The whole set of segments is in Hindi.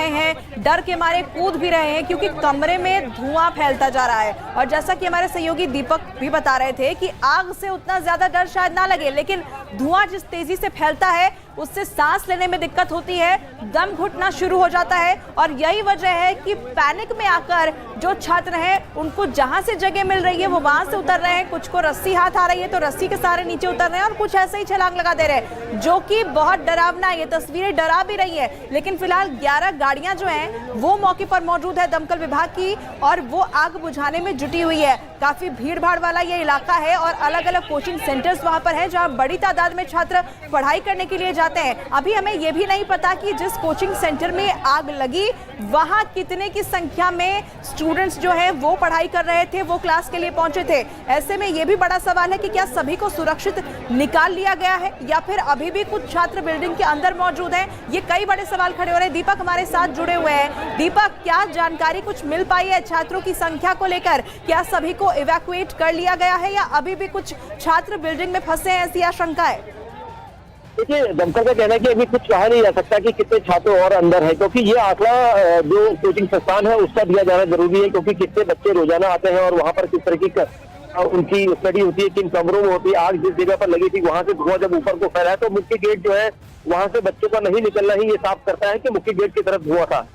रहे हैं, डर के मारे कूद भी रहे हैं क्योंकि कमरे में धुआं फैलता जा रहा है। और जैसा कि हमारे सहयोगी दीपक भी बता रहे थे कि आग से उतना ज्यादा डर शायद ना लगे, लेकिन धुआं जिस तेजी से फैलता है उससे सांस लेने में दिक्कत होती है, दम घुटना शुरू हो जाता है। और यही वजह है कि पैनिक में आकर जो छात्र हैं उनको जहां से जगह मिल रही है वो वहां से उतर रहे हैं। कुछ को रस्सी हाथ आ रही है तो रस्सी के सहारे नीचे उतर रहे हैं और कुछ ऐसे ही छलांग लगा दे रहे हैं, जो कि बहुत डरावना है। ये तस्वीरें डरा भी रही है। लेकिन फिलहाल 11 गाड़ियां जो हैं वो मौके पर मौजूद है दमकल विभाग की, और वो आग बुझाने में जुटी हुई है। काफी भीड़ भाड़ वाला ये इलाका है और अलग अलग कोचिंग सेंटर्स वहां पर है जहां बड़ी तादाद में छात्र पढ़ाई करने के लिए जाते हैं। अभी हमें यह भी नहीं पता कि जिस कोचिंग सेंटर में आग लगी वहां कितने की संख्या में स्टूडेंट्स जो है वो पढ़ाई कर रहे थे, वो क्लास के लिए पहुंचे थे। ऐसे में यह भी बड़ा सवाल है कि क्या सभी को सुरक्षित निकाल लिया गया है या फिर अभी भी कुछ छात्र बिल्डिंग के अंदर मौजूद हैं। ये कई बड़े सवाल खड़े हो रहे हैं। दीपक हमारे साथ जुड़े हुए हैं। दीपक, क्या जानकारी कुछ मिल पाई है छात्रों की संख्या को लेकर? क्या सभी को इवैक्यूएट कर लिया गया है या अभी भी कुछ छात्र बिल्डिंग में फंसे हैं, ऐसी आशंका है? देखिए, दमकल का कहना है कि अभी कुछ कहा नहीं जा सकता कि कितने छात्र और अंदर है, क्योंकि ये आंकड़ा जो कोचिंग संस्थान है उसका दिया जाना जरूरी है, क्योंकि कितने बच्चे रोजाना आते हैं और वहां पर किस तरह की उनकी स्टडी होती है, किन कमरों में होती है। आग जिस जगह पर लगी थी वहां से धुआं जब ऊपर को फैला है तो मुख्य गेट जो है वहां से बच्चों का नहीं निकलना ही ये साफ करता है कि मुख्य गेट की तरफ धुआं था।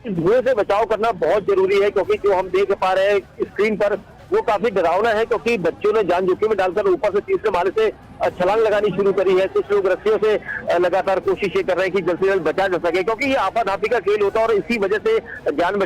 इस धुएं से बचाव करना बहुत जरूरी है, क्योंकि जो हम देख पा रहे हैं स्क्रीन पर वो काफी डरावना है, क्योंकि बच्चों ने जान जोखिम में डालकर ऊपर से तीसरे माले से छलांग लगानी शुरू करी है। कुछ लोग रस्सियों से लगातार कोशिश ये कर रहे हैं कि जल्द से जल्द बचा जा सके, क्योंकि ये आपाधापी का खेल होता है और इसी वजह से जान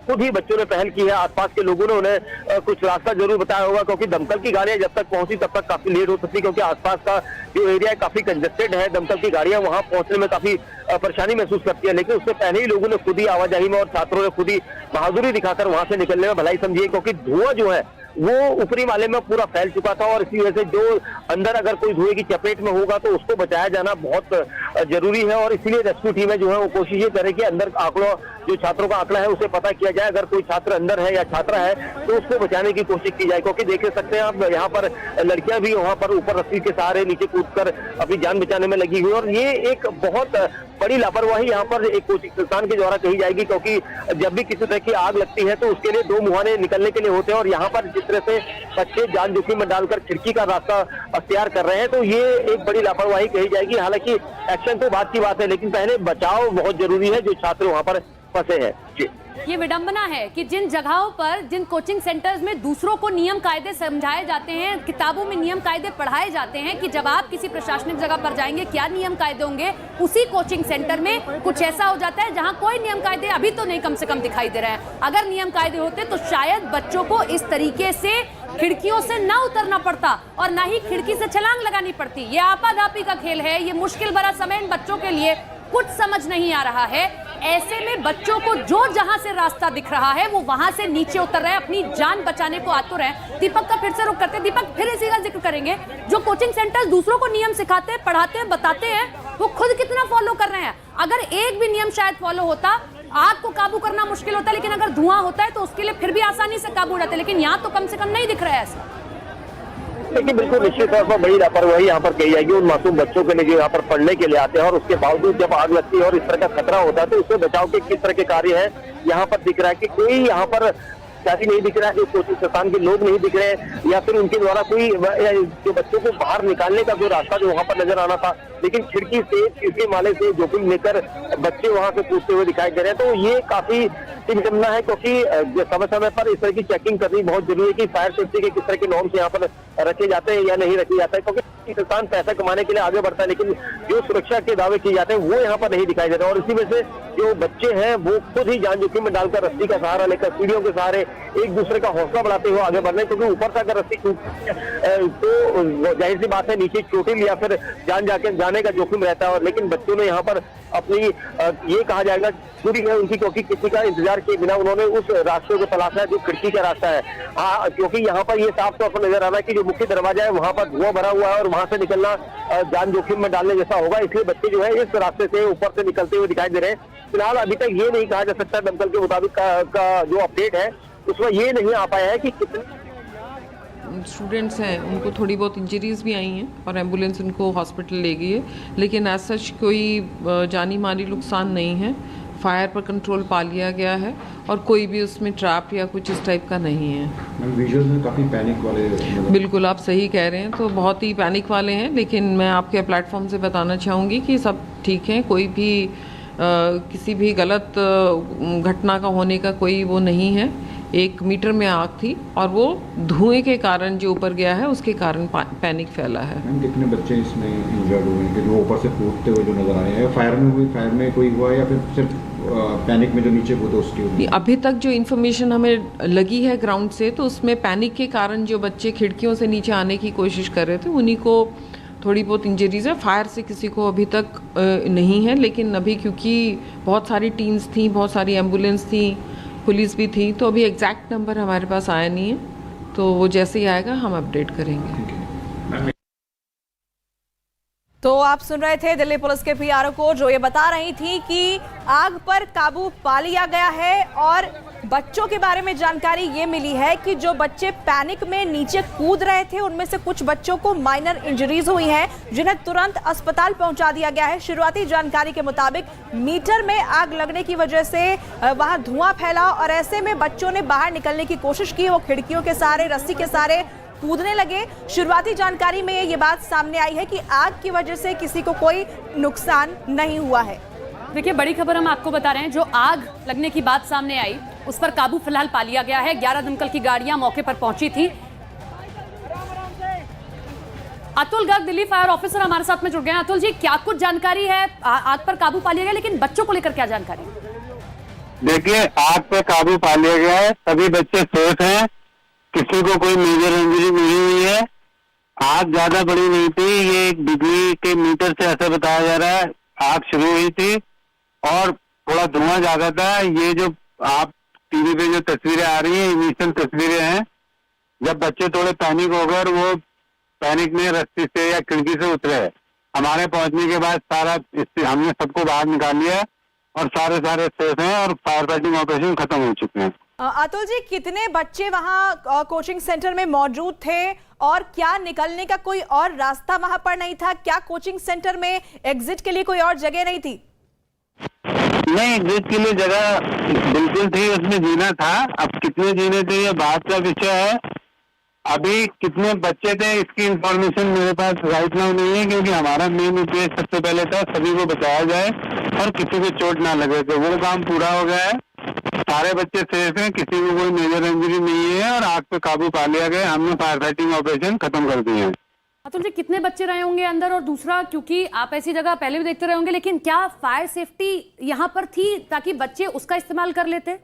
खुद ही बच्चों ने पहल की है। आसपास के लोगों ने उन्हें कुछ रास्ता जरूर बताया होगा, क्योंकि दमकल की गाड़ियां जब तक पहुंची तब तक काफी लेट हो सकती, क्योंकि आसपास का जो एरिया है काफी कंजेस्टेड है। दमकल की गाड़ियां वहां पहुंचने में काफी परेशानी महसूस करती है, लेकिन उससे पहले ही लोगों ने खुद ही आवाजाही में और छात्रों ने खुद ही बहादुरी दिखाकर वहां से निकलने में भलाई समझी है, क्योंकि धुआं जो है वो ऊपरी माले में पूरा फैल चुका था और इसी वजह से जो अंदर अगर कोई धुएं की चपेट में होगा तो उसको बचाया जाना बहुत जरूरी है। और इसीलिए रेस्क्यू टीमें जो है वो कोशिश ये करे कि अंदर आंकड़ों जो छात्रों का आंकड़ा है उसे पता किया जाए। अगर कोई छात्र अंदर है या छात्रा है तो उसको बचाने की कोशिश की जाए, क्योंकि देख सकते हैं आप यहाँ पर लड़कियां भी वहां पर ऊपर रस्सी के सहारे नीचे कूदकर अपनी जान बचाने में लगी हुई, और ये एक बहुत बड़ी लापरवाही यहाँ पर एक कोचिंग संस्थान के द्वारा कही जाएगी, क्योंकि जब भी किसी तरह की आग लगती है तो उसके लिए दो मुहाने निकलने के लिए होते हैं, और यहाँ पर जिस तरह से बच्चे जान जोखिम में डालकर खिड़की का रास्ता अख्तियार कर रहे हैं तो ये एक बड़ी लापरवाही कही जाएगी। हालांकि एक्शन तो बात की बात है, लेकिन पहले बचाव बहुत जरूरी है जो छात्र वहां पर फंसे हैं। जी, ये विडंबना है कि जिन जगहों पर, जिन कोचिंग सेंटर्स में दूसरों को नियम कायदे समझाए जाते हैं, किताबों में नियम कायदे पढ़ाए जाते हैं कि जब आप किसी प्रशासनिक जगह पर जाएंगे क्या नियम कायदे होंगे, उसी कोचिंग सेंटर में कुछ ऐसा हो जाता है जहां कोई नियम कायदे अभी तो नहीं कम से कम दिखाई दे रहा है। अगर नियम कायदे होते तो शायद बच्चों को इस तरीके से खिड़कियों से ना उतरना पड़ता और ना ही खिड़की से छलांग लगानी पड़ती। ये आपाधापी का खेल है, ये मुश्किल भरा समय इन बच्चों के लिए कुछ समझ नहीं आ रहा है। ऐसे में बच्चों को जो जहां से रास्ता दिख रहा है वो वहां से नीचे उतर रहे हैं, अपनी जान बचाने को आतुर हैं। दीपक का फिर से रुख करते हैं। दीपक, फिर इसी का जिक्र करेंगे, जो कोचिंग सेंटर दूसरों को नियम सिखाते हैं, पढ़ाते हैं, बताते हैं, वो खुद कितना फॉलो कर रहे हैं? अगर एक भी नियम शायद फॉलो होता, आग को काबू करना मुश्किल होता, लेकिन अगर धुआं होता है तो उसके लिए फिर भी आसानी से काबू हो जाता है, लेकिन यहाँ तो कम से कम नहीं दिख रहा है ऐसा। लेकिन बिल्कुल निश्चित तौर पर बड़ी लापरवाही यहाँ पर कही जाएगी उन मासूम बच्चों के लिए जो यहाँ पर पढ़ने के लिए आते हैं, और उसके बावजूद जब आग लगती है और इस तरह का खतरा होता है तो उससे बचाव के किस तरह के कार्य है यहाँ पर दिख रहा है कि कोई यहाँ पर अधिकारी नहीं दिख रहा है, जो कोचिंग संस्थान के लोग नहीं दिख रहे हैं, या फिर उनके द्वारा कोई जो बच्चों को बाहर निकालने का जो रास्ता जो वहां पर नजर आना था, लेकिन खिड़की से, खिड़की माले से जोखिम लेकर बच्चे वहां से कूदते हुए दिखाई दे रहे हैं। तो ये काफी चिंतनीय है, क्योंकि समय समय पर इस तरह की चेकिंग करनी बहुत जरूरी है कि फायर सेफ्टी के किस तरह के नॉर्म्स यहाँ पर रखे जाते हैं या नहीं रखे जाते हैं, क्योंकि संस्थान पैसा कमाने के लिए आगे बढ़ता है, लेकिन जो सुरक्षा के दावे किए जाते हैं वो यहाँ पर नहीं दिखाई देते। और इसी वजह से जो बच्चे हैं वो खुद ही जान जोखिम में डालकर रस्सी का सहारा लेकर सीढ़ियों के सहारे एक दूसरे का हौसला बढ़ाते हुए आगे बढ़ रहे हैं, क्योंकि ऊपर से अगर रस्सी तो जाहिर सी बात है नीचे चोटिल या फिर जाने का जोखिम रहता है। और लेकिन बच्चों ने यहाँ पर अपनी ये कहा जाएगा पूरी है उनकी, क्योंकि किसी का इंतजार किए बिना उन्होंने उस रास्ते को तलाशा है जो खिड़की का रास्ता है। हाँ, क्योंकि यहाँ पर ये साफ तौर पर नजर आ रहा है कि जो मुख्य दरवाजा है वहां पर धुआं भरा हुआ है और वहां से निकलना जान जोखिम में डालने जैसा होगा, इसलिए बच्चे जो है इस रास्ते से ऊपर से निकलते हुए दिखाई दे रहे हैं। फिलहाल अभी तक ये नहीं कहा जा सकता, दमकल के मुताबिक का जो अपडेट है उसमें ये नहीं आ पाया है कि कितने स्टूडेंट्स हैं उनको थोड़ी बहुत इंजरीज भी आई हैं और एम्बुलेंस उनको हॉस्पिटल ले गई है, लेकिन एज सच कोई जानी माली नुकसान नहीं है। फायर पर कंट्रोल पा लिया गया है और कोई भी उसमें ट्रैप या कुछ इस टाइप का नहीं है। विजुअल्स में काफ़ी पैनिक वाले बिल्कुल आप सही कह रहे हैं, तो बहुत ही पैनिक वाले हैं, लेकिन मैं आपके प्लेटफॉर्म से बताना चाहूँगी कि सब ठीक हैं, कोई भी किसी भी गलत घटना का होने का कोई वो नहीं है। 1 मीटर में आग थी और वो धुएं के कारण जो ऊपर गया है उसके कारण पैनिक फैला है। मैम कितने बच्चे इसमें इंजर्ड हुए हैं कि जो ऊपर से कूदते हुए जो नजर आए हैं? फायर में कोई हुआ या फिर सिर्फ पैनिक में जो नीचे कूदे उसकी? अभी तक जो इन्फॉर्मेशन हमें लगी है ग्राउंड से, तो उसमें पैनिक के कारण जो बच्चे खिड़कियों से नीचे आने की कोशिश कर रहे थे उन्हीं को थोड़ी बहुत इंजरीज है। फायर से किसी को अभी तक नहीं है, लेकिन अभी क्योंकि बहुत सारी टीम्स थी, बहुत सारी एम्बुलेंस थी, पुलिस भी थी, तो अभी एग्जैक्ट नंबर हमारे पास आया नहीं है, तो वो जैसे ही आएगा हम अपडेट करेंगे। तो आप सुन रहे थे दिल्ली पुलिस के पीआरओ को, जो ये बता रही थी कि आग पर काबू पा लिया गया है। और बच्चों के बारे में जानकारी ये मिली है कि जो बच्चे पैनिक में नीचे कूद रहे थे उनमें से कुछ बच्चों को माइनर इंजरीज हुई हैं, जिन्हें तुरंत अस्पताल पहुंचा दिया गया है। शुरुआती जानकारी के मुताबिक मीटर में आग लगने की वजह से वहां धुआं फैला और ऐसे में बच्चों ने बाहर निकलने की कोशिश की। वो खिड़कियों के सहारे, रस्सी के सहारे कूदने लगे। शुरुआती जानकारी में ये बात सामने आई है कि आग की वजह से किसी को कोई नुकसान नहीं हुआ है। देखिए, बड़ी खबर हम आपको बता रहे हैं, जो आग लगने की बात सामने आई उस पर काबू फिलहाल पा लिया गया है। 11 दमकल की गाड़ियां मौके पर पहुंची थी। अतुल गर्ग, दिल्ली फायर ऑफिसर, हमारे साथ में जुड़ गए हैं। अतुल जी, क्या कुछ जानकारी है? आग पर काबू पा लिया गया, लेकिन बच्चों को लेकर क्या जानकारी? देखिए, आग पे काबू पा लिया गया है, सभी बच्चे सेफ हैं, किसी को कोई मेजर इंजरी नहीं हुई है। आग ज्यादा बड़ी नहीं थी, ये एक बिजली के मीटर से ऐसा बताया जा रहा है आग शुरू हुई थी और थोड़ा धुआं ज्यादा था। ये जो आप टीवी पे जो तस्वीरें आ रही हैं, इनिशियल तस्वीरें हैं, जब बच्चे थोड़े पैनिक हो गए और वो पैनिक में रस्सी से या खिड़की से उतरे। हमारे पहुंचने के बाद हमने सबको बाहर निकाल लिया और सारे सेफ हैं और फायर फाइटिंग ऑपरेशन खत्म हो चुके हैं। अतुल जी, कितने बच्चे वहां कोचिंग सेंटर में मौजूद थे और क्या निकलने का कोई और रास्ता वहां पर नहीं था? क्या कोचिंग सेंटर में एग्जिट के लिए कोई और जगह नहीं थी? नहीं, एग्जिट के लिए जगह बिल्कुल थी, उसमें जीना था। अब कितने जीने थे ये बात का विषय है। अभी कितने बच्चे थे इसकी इंफॉर्मेशन मेरे पास राइट नाउ नहीं है, क्योंकि हमारा मेन उद्देश्य सबसे पहले था सभी को बचाया जाए और किसी को चोट ना लगे, तो वो काम पूरा हो गया है। सारे बच्चे सेफ हैं, किसी को कोई मेजर इंजरी नहीं है और आग पे काबू पा लिया गया। हमने फायर फाइटिंग ऑपरेशन खत्म कर दिए हैं। अतुल जी, कितने बच्चे रहे होंगे अंदर? और दूसरा, क्योंकि आप ऐसी जगह पहले भी देखते रहे होंगे, लेकिन क्या फायर सेफ्टी यहाँ पर थी ताकि बच्चे उसका इस्तेमाल कर लेते?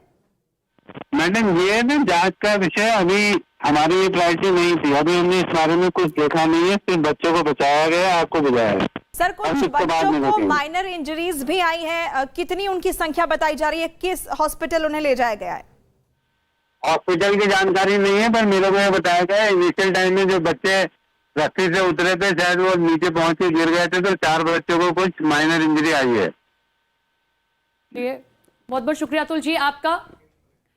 मैडम, ये ना जांच का विषय, अभी हमारी ये प्रायोरिटी नहीं थी। अभी हमने इस बारे में कुछ देखा नहीं है, सिर्फ बच्चों को बचाया गया, आग को बुझाया है। सर, कुछ बच्चों को माइनर इंजरीज भी आई हैं, कितनी उनकी संख्या बताई जा रही है? किस हॉस्पिटल उन्हें ले जाया गया है? हॉस्पिटल की जानकारी नहीं है, पर मेरे को ये बताया गया इनिशियल टाइम में जो बच्चे रस्सी से उतरे थे, शायद वो नीचे पहुंच के गिर गए थे, तो 4 बच्चों को कुछ माइनर इंजरी आई है। बहुत बहुत शुक्रिया अतुल जी आपका।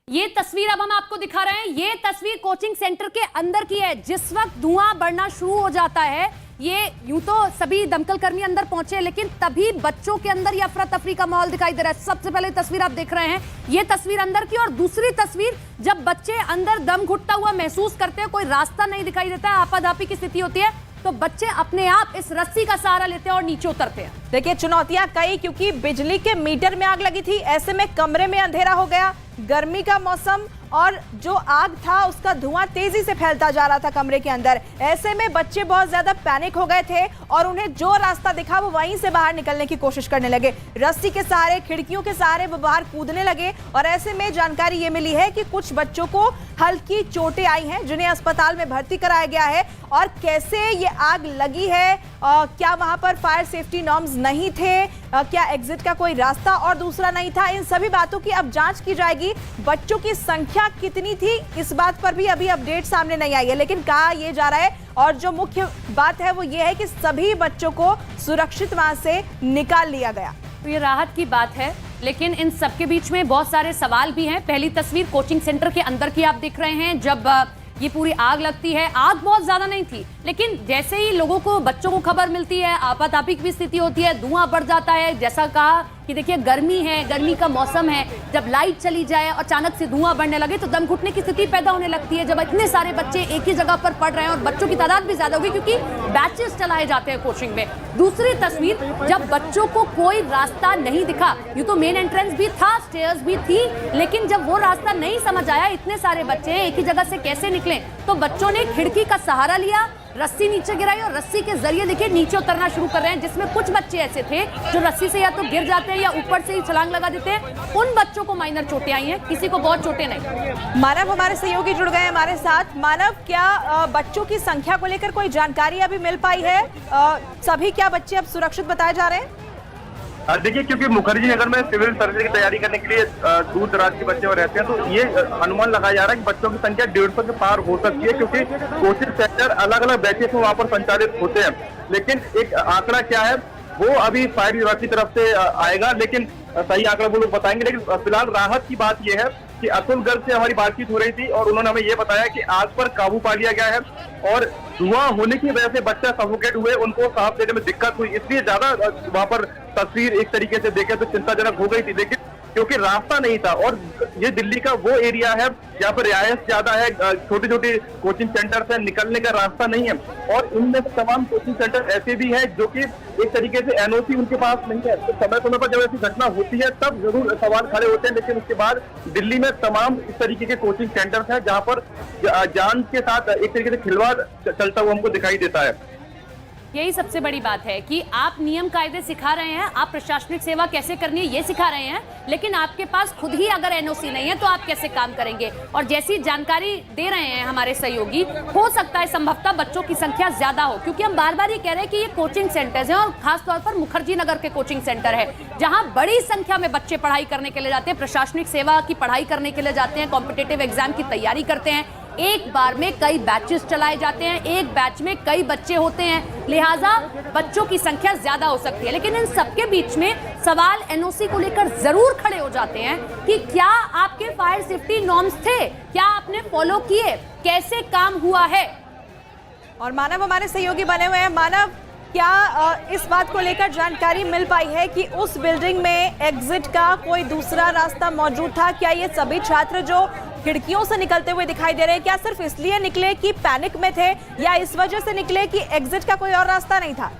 ये तस्वीर अब हम आपको दिखा रहे हैं, ये तस्वीर कोचिंग सेंटर के अंदर की है। जिस वक्त धुआं बढ़ना शुरू हो जाता है, ये यूं तो सभी दमकल कर्मी अंदर पहुंचे, लेकिन तभी बच्चों के अंदर या अफरा तफरी का माहौल दिखाई दे रहा है। सबसे पहले तस्वीर आप देख रहे हैं, ये तस्वीर अंदर की, और दूसरी तस्वीर जब बच्चे अंदर दम घुटता हुआ महसूस करते हैं, कोई रास्ता नहीं दिखाई देता है, आपाधापी की स्थिति होती है, तो बच्चे अपने आप इस रस्सी का सहारा लेते हैं और नीचे उतरते हैं। देखिए, चुनौतियां कई, क्योंकि बिजली के मीटर में आग लगी थी, ऐसे में कमरे में अंधेरा हो गया, गर्मी का मौसम और जो आग था उसका धुआं तेजी से फैलता जा रहा था कमरे के अंदर। ऐसे में बच्चे बहुत ज्यादा पैनिक हो गए थे और उन्हें जो रास्ता दिखा वो वहीं से बाहर निकलने की कोशिश करने लगे। रस्सी के सहारे, खिड़कियों के सहारे वो बाहर कूदने लगे और ऐसे में जानकारी ये मिली है कि कुछ बच्चों को हल्की चोटें आई हैं, जिन्हें अस्पताल में भर्ती कराया गया है। और कैसे ये आग लगी है, क्या वहां पर फायर सेफ्टी नॉर्म्स नहीं थे, क्या एग्जिट का कोई रास्ता और दूसरा नहीं था, इन सभी बातों की अब जांच की जाएगी। बच्चों की संख्या कितनी थी, इस बात पर भी अभी अपडेट सामने नहीं आई है, लेकिन कहा यह जा रहा है और जो मुख्य बात है वो ये है कि सभी बच्चों को सुरक्षित वहां से निकाल लिया गया। तो ये राहत की बात है, लेकिन इन सबके बीच में बहुत सारे सवाल भी हैं। पहली तस्वीर कोचिंग सेंटर के अंदर की आप देख रहे हैं, जब ये पूरी आग लगती है। आग बहुत ज्यादा नहीं थी, लेकिन जैसे ही लोगों को, बच्चों को खबर मिलती है, आपातापी की स्थिति होती है, धुआं बढ़ जाता है। जैसा कहा कि देखिए गर्मी है, गर्मी का मौसम है, जब लाइट चली जाए और अचानक से धुआं बढ़ने लगे तो दम घुटने की स्थिति पैदा होने लगती है। जब इतने सारे बच्चे एक ही जगह पर पढ़ रहे हैं और बच्चों की तादाद भी ज्यादा होगी क्योंकि बैचेस चलाए जाते हैं कोचिंग में। दूसरी तस्वीर, जब बच्चों को कोई रास्ता नहीं दिखा, यूं तो मेन एंट्रेंस भी था, स्टेयर्स भी थी, लेकिन जब वो रास्ता नहीं समझ आया, इतने सारे बच्चे एक ही जगह से कैसे निकलें, तो बच्चों ने खिड़की का सहारा लिया, रस्सी नीचे गिराई और रस्सी के जरिए देखिए नीचे उतरना शुरू कर रहे हैं, जिसमें कुछ बच्चे ऐसे थे जो रस्सी से या तो गिर जाते हैं या ऊपर से ही छलांग लगा देते हैं। उन बच्चों को माइनर चोटें आई हैं, किसी को बहुत चोटें नहीं। मानव हमारे सहयोगी जुड़ गए हमारे साथ। मानव, क्या बच्चों की संख्या को लेकर कोई जानकारी अभी मिल पाई है? सभी क्या बच्चे अब सुरक्षित बताए जा रहे हैं? देखिए, क्योंकि मुखर्जी नगर में सिविल सर्जरी की तैयारी करने के लिए दूर दराज के बच्चे और रहते हैं, तो ये अनुमान लगाया जा रहा है कि बच्चों की संख्या 150 के पार हो सकती है, क्योंकि कोचिंग सेंटर अलग अलग बैचेस में वहाँ पर संचालित होते हैं। लेकिन एक आंकड़ा क्या है वो अभी फायर विभाग की तरफ से आएगा, लेकिन सही आंकड़ा वो लोग बताएंगे। लेकिन फिलहाल राहत की बात यह है कि अतुल गर्ग से हमारी बातचीत हो रही थी और उन्होंने हमें ये बताया कि आग पर काबू पा लिया गया है और धुआं होने की वजह से बच्चा सफोकेट हुए, उनको सांस लेने में दिक्कत हुई, इसलिए ज्यादा वहां पर तस्वीर एक तरीके से देखे तो चिंताजनक हो गई थी। लेकिन क्योंकि रास्ता नहीं था और ये दिल्ली का वो एरिया है जहाँ पर रिहायश ज्यादा है, छोटे छोटे कोचिंग सेंटर से निकलने का रास्ता नहीं है और इनमें तमाम कोचिंग सेंटर ऐसे भी हैं जो कि एक तरीके से एनओसी उनके पास नहीं है। तो समय समय पर जब ऐसी घटना होती है तब जरूर सवाल खड़े होते हैं, लेकिन उसके बाद दिल्ली में तमाम इस तरीके के कोचिंग सेंटर्स हैं जहाँ पर जान के साथ एक तरीके से खिलवाड़ चलता हुआ हमको दिखाई देता है। यही सबसे बड़ी बात है कि आप नियम कायदे सिखा रहे हैं, आप प्रशासनिक सेवा कैसे करनी है ये सिखा रहे हैं, लेकिन आपके पास खुद ही अगर एनओसी नहीं है तो आप कैसे काम करेंगे। और जैसी जानकारी दे रहे हैं हमारे सहयोगी, हो सकता है संभवतः बच्चों की संख्या ज्यादा हो, क्योंकि हम बार बार ये कह रहे हैं कि ये कोचिंग सेंटर्स हैं और खासतौर पर मुखर्जी नगर के कोचिंग सेंटर है जहां बड़ी संख्या में बच्चे पढ़ाई करने के लिए जाते हैं, प्रशासनिक सेवा की पढ़ाई करने के लिए जाते हैं, कॉम्पिटिटिव एग्जाम की तैयारी करते हैं। एक बार में कई बैचेस चलाए जाते हैं, एक बैच में कई बच्चे होते हैं, लिहाजा बच्चों की संख्या ज्यादा हो सकती है। लेकिन इन सबके बीच में सवाल एनओसी को लेकर जरूर खड़े हो जाते हैं कि क्या आपके फायर सेफ्टी नॉर्म्स थे, क्या आपने फॉलो किए, कैसे काम हुआ है। और मानव हमारे सहयोगी बने हुए हैं। मानव, क्या इस बात को लेकर जानकारी मिल पाई है कि उस बिल्डिंग में एग्जिट का कोई दूसरा रास्ता मौजूद था? क्या ये सभी छात्र जो खिड़कियों से निकलते हुए दिखाई दे रहे हैं, क्या सिर्फ इसलिए निकले कि पैनिक में थे या इस वजह से निकले कि एग्जिट का कोई और रास्ता नहीं था?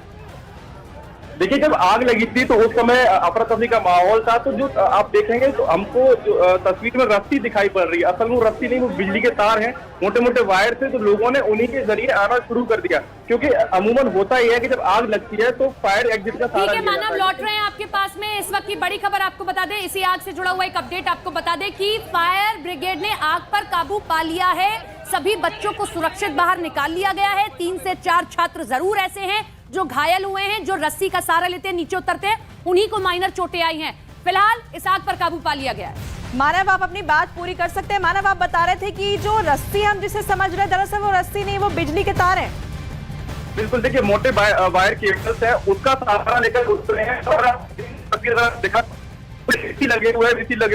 देखिए, जब आग लगी थी तो उस समय अफरा तफरी का माहौल था, तो जो आप देखेंगे तो हमको जो तस्वीर में रस्सी दिखाई पड़ रही है, असल में वो रस्सी नहीं, वो बिजली के तार हैं, मोटे मोटे वायर थे, तो लोगों ने उन्हीं के जरिए आना शुरू कर दिया। क्योंकि अमूमन होता ही है कि जब आग लगती है तो फायर एग्जिट का सहारा लिया जाता है। मानव लौट रहे हैं आपके पास में। इस वक्त की बड़ी खबर आपको बता दें, इसी आग से जुड़ा हुआ एक अपडेट आपको बता दें कि फायर ब्रिगेड ने आग पर काबू पा लिया है, सभी बच्चों को सुरक्षित बाहर निकाल लिया गया है। 3 से 4 छात्र जरूर ऐसे हैं जो घायल हुए हैं, जो रस्सी का सहारा लेते हैं, नीचे उतरते हैं, उन्हीं को माइनर चोटें आई हैं। फिलहाल इस आग पर काबू पा लिया गया है। मानव, आप अपनी बात पूरी कर सकते हैं। मानव, आप बता रहे थे कि जो रस्सी हम जिसे समझ रहे हैं, दरअसल वो रस्सी नहीं, वो बिजली के तार हैं। बिल्कुल, देखिए मोटे वायर केबल्स है, उसका सहारा लेकर उतरे हैं और देखा लगे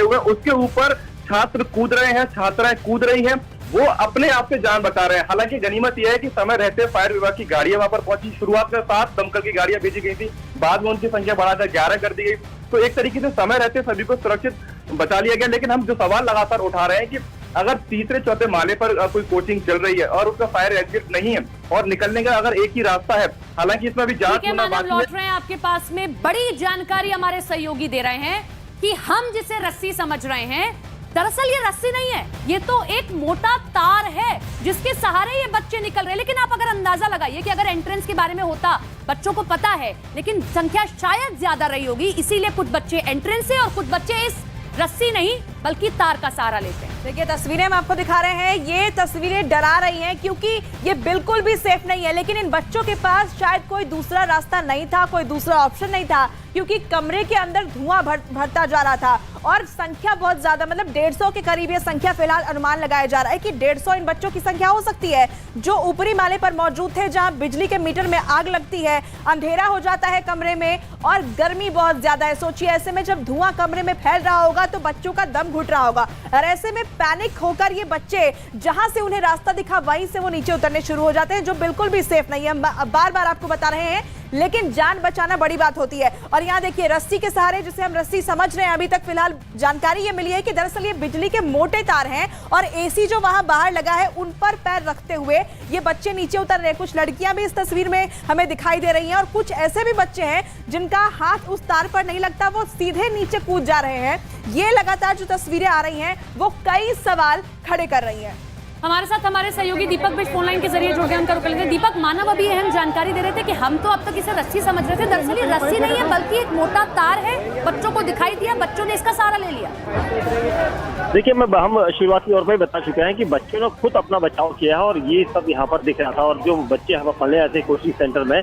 हुए उसके ऊपर छात्र कूद रहे हैं, छात्राएं कूद रही हैं, वो अपने आप से जान बचा रहे हैं। हालांकि गनीमत यह है कि समय रहते फायर विभाग की गाड़ियां वहां पर पहुंची। शुरुआत में 7 दमकल की गाड़ियां भेजी गई थी, बाद में उनकी संख्या बढ़ाकर 11 कर दी गई। तो एक तरीके से समय रहते सभी को सुरक्षित बचा लिया गया। लेकिन हम जो सवाल लगातार उठा रहे हैं कि अगर तीसरे चौथे माले पर कोई कोचिंग चल रही है और उसका फायर एग्जिट नहीं है और निकलने का अगर एक ही रास्ता है, हालांकि इसमें भी जांच होना बाकी है। लौट रहे हैं आपके पास में, बड़ी जानकारी हमारे सहयोगी दे रहे हैं कि हम जिसे रस्सी समझ रहे हैं, दरअसल ये रस्सी नहीं है, ये तो एक मोटा तार है जिसके सहारे ये बच्चे निकल रहे हैं। लेकिन आप अगर अंदाजा लगाइए कि अगर एंट्रेंस के बारे में होता, बच्चों को पता है, लेकिन संख्या शायद ज्यादा रही होगी, इसीलिए कुछ बच्चे एंट्रेंस से और कुछ बच्चे इस रस्सी नहीं बल्कि तार का सहारा लेते हैं। देखिए, तस्वीरें हम आपको दिखा रहे हैं, ये तस्वीरें डरा रही हैं क्योंकि ये बिल्कुल भी सेफ नहीं है। लेकिन इन बच्चों के पास शायद कोई दूसरा रास्ता नहीं था, कोई दूसरा ऑप्शन नहीं था, क्योंकि कमरे के अंदर धुआं भरता जा रहा था और संख्या बहुत ज्यादा, मतलब 150 के करीब ये संख्या फिलहाल अनुमान लगाया जा रहा है कि 150 इन बच्चों की संख्या हो सकती है जो ऊपरी माले पर मौजूद थे, जहां बिजली के मीटर में आग लगती है, अंधेरा हो जाता है कमरे में और गर्मी बहुत ज्यादा है। सोचिए, ऐसे में जब धुआं कमरे में फैल रहा होगा तो बच्चों का दम घुट रहा होगा और ऐसे में पैनिक होकर ये बच्चे जहां से उन्हें रास्ता दिखा वहीं से वो नीचे उतरने शुरू हो जाते हैं, जो बिल्कुल भी सेफ नहीं है। बार बार आपको बता रहे हैं लेकिन जान बचाना बड़ी बात होती है। और यहाँ देखिए रस्सी के सहारे, जिसे हम रस्सी समझ रहे हैं, अभी तक फिलहाल जानकारी ये मिली है कि दरअसल ये बिजली के मोटे तार हैं और एसी जो वहां बाहर लगा है उन पर पैर रखते हुए ये बच्चे नीचे उतर रहे हैं। कुछ लड़कियां भी इस तस्वीर में हमें दिखाई दे रही हैं और कुछ ऐसे भी बच्चे हैं जिनका हाथ उस तार पर नहीं लगता, वो सीधे नीचे कूद जा रहे हैं। ये लगातार जो तस्वीरें आ रही हैं वो कई सवाल खड़े कर रही हैं। हमारे साथ हमारे सहयोगी दीपक भी फोन लाइन के जरिए जुड़ गए, उनका रुक लेते हैं। दीपक, मानव अभी अहम जानकारी दे रहे थे कि हम तो अब तक इसे रस्सी समझ रहे थे, दरअसल ये रस्सी नहीं है बल्कि एक मोटा तार है। बच्चों को दिखाई दिया, बच्चों ने इसका सहारा ले लिया। देखिए, हम शुरुआती तौर पर बता चुके हैं कि बच्चों ने खुद अपना बचाव किया है और ये सब यहाँ पर दिख रहा था। और जो बच्चे यहाँ पर पढ़ने आए थे कोचिंग सेंटर में,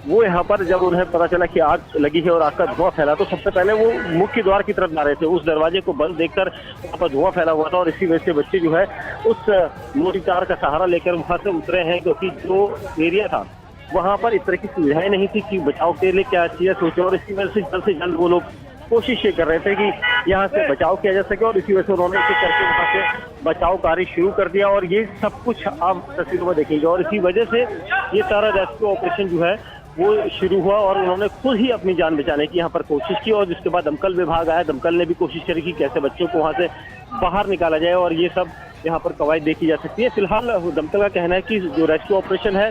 वो यहाँ पर जब उन्हें पता चला कि आग लगी है और आग का धुआं फैला, तो सबसे पहले वो मुख्य द्वार की तरफ जा रहे थे। उस दरवाजे को बंद देखकर वहाँ पर धुआं फैला हुआ था और इसी वजह से बच्चे जो है उस मोटी तार का सहारा लेकर वहाँ से उतरे हैं, क्योंकि जो एरिया था वहाँ पर इस तरह की सुविधाएं नहीं थी कि बचाव के लिए क्या चीजें सोचे। और इसी वजह से जल्द वो लोग कोशिश ये कर रहे थे कि यहाँ से बचाव किया जा सके और इसी वजह से उन्होंने इसे करके वहाँ से बचाव कार्य शुरू कर दिया। और ये सब कुछ आप तस्वीरों में देखेंगे और इसी वजह से ये सारा रेस्क्यू ऑपरेशन जो है वो शुरू हुआ और उन्होंने खुद ही अपनी जान बचाने की यहाँ पर कोशिश की। और जिसके बाद दमकल विभाग आया, दमकल ने भी कोशिश करी कि कैसे बच्चों को वहाँ से बाहर निकाला जाए और ये सब यहाँ पर कवायद देखी जा सकती है। फिलहाल दमकल का कहना है कि जो रेस्क्यू ऑपरेशन है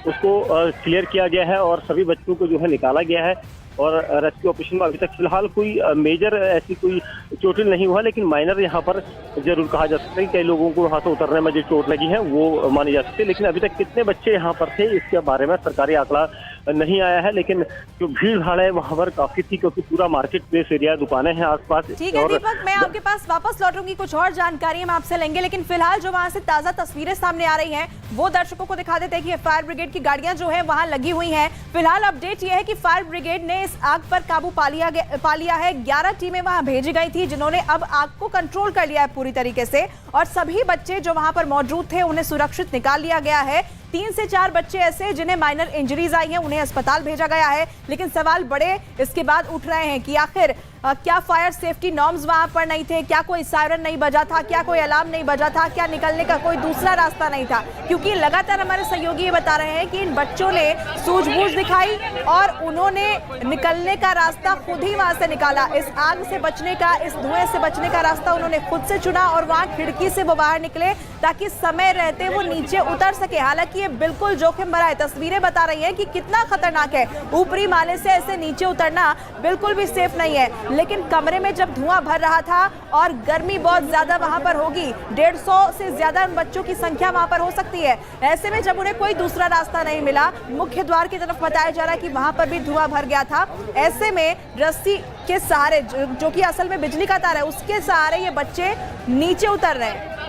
उसको क्लियर किया गया है और सभी बच्चों को जो है निकाला गया है। और रेस्क्यू ऑपरेशन में अभी तक फिलहाल कोई मेजर ऐसी कोई चोटिल नहीं हुआ, लेकिन माइनर यहाँ पर जरूर कहा जा सकता है कि कई लोगों को वहाँ से उतरने में जो चोट लगी है वो मानी जा सकती है। लेकिन अभी तक कितने बच्चे यहाँ पर थे इसके बारे में सरकारी आंकड़ा नहीं आया है, लेकिन जो भीड़ भाड़ है वहाँ पर काफी थी, क्योंकि पूरा मार्केट प्लेस एरिया, दुकानें हैं आसपास। ठीक है दीपक, मैं आपके पास वापस लौटूंगी, कुछ और जानकारी हम आपसे लेंगे, लेकिन फिलहाल जो वहां से ताजा तस्वीरें सामने आ रही हैं वो दर्शकों को दिखा देते हैं कि फायर ब्रिगेड की गाड़ियां जो है वहां लगी हुई हैं। फिलहाल अपडेट ये है कि फायर ब्रिगेड ने इस आग पर काबू पा लिया है। 11 टीमें वहां भेजी गई थी जिन्होंने अब आग को कंट्रोल कर लिया है पूरी तरीके से और सभी बच्चे जो वहां पर मौजूद थे उन्हें सुरक्षित निकाल लिया गया है। 3 से 4 बच्चे ऐसे जिन्हें माइनर इंजरीज आई हैं, उन्हें अस्पताल भेजा गया है। लेकिन सवाल बड़े इसके बाद उठ रहे हैं कि आखिर क्या फायर सेफ्टी नॉर्म्स वहां पर नहीं थे, क्या कोई सायरन नहीं बजा था, क्या कोई अलार्म नहीं बजा था, क्या निकलने का कोई दूसरा रास्ता नहीं था? क्योंकि लगातार हमारे सहयोगी ये बता रहे हैं कि इन बच्चों ने सूझबूझ दिखाई और उन्होंने निकलने का रास्ता खुद ही वहां से निकाला। इस आग से बचने का, इस धुएं से बचने का रास्ता उन्होंने खुद से चुना और वहां खिड़की से वो बाहर निकले ताकि समय रहते वो नीचे उतर सके। हालांकि ये बिल्कुल जोखिम भरा है, तस्वीरें बता रही है कि कितना खतरनाक है। ऊपरी माले से ऐसे नीचे उतरना बिल्कुल भी सेफ नहीं है। लेकिन कमरे में जब धुआं भर रहा था और गर्मी बहुत ज्यादा वहां पर होगी, 150 से ज्यादा बच्चों की संख्या वहां पर हो सकती है। ऐसे में जब उन्हें कोई दूसरा रास्ता नहीं मिला, मुख्य द्वार की तरफ बताया जा रहा है कि वहां पर भी धुआं भर गया था। ऐसे में रस्सी के सहारे, जो कि असल में बिजली का तार है, उसके सहारे ये बच्चे नीचे उतर रहे हैं।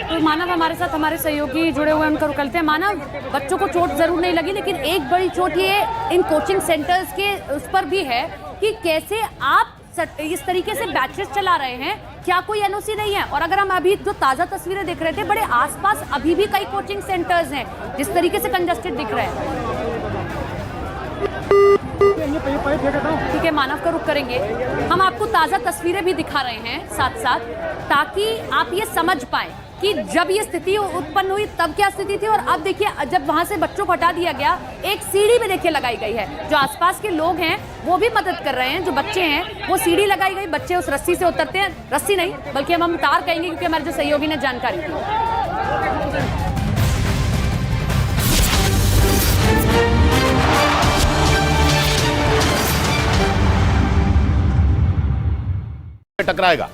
तो मानव हमारे साथ हमारे सहयोगी जुड़े हुए हैं, उनका रुक लेते हैं। मानव, बच्चों को चोट जरूर नहीं लगी, लेकिन एक बड़ी चोट ये इन कोचिंग सेंटर्स के उस पर भी है कि कैसे आप इस तरीके से बैचेस चला रहे हैं, क्या कोई एनओसी नहीं है? और अगर हम अभी जो ताजा तस्वीरें देख रहे थे, बड़े आसपास अभी भी कई कोचिंग सेंटर्स हैं जिस तरीके से कंजस्टेड दिख रहे हैं। ठीक है, मानव का रुख करेंगे। हम आपको ताजा तस्वीरें भी दिखा रहे हैं साथ साथ, ताकि आप ये समझ पाए कि जब ये स्थिति उत्पन्न हुई तब क्या स्थिति थी। और अब देखिए, जब वहां से बच्चों को हटा दिया गया, एक सीढ़ी भी देखिए लगाई गई है। जो आसपास के लोग हैं वो भी मदद कर रहे हैं, जो बच्चे हैं वो सीढ़ी लगाई गई, बच्चे उस रस्सी से उतरते हैं। रस्सी नहीं बल्कि हम तार कहेंगे, क्योंकि हमारे जो सहयोगी ने जानकारी दी। टकराएगा,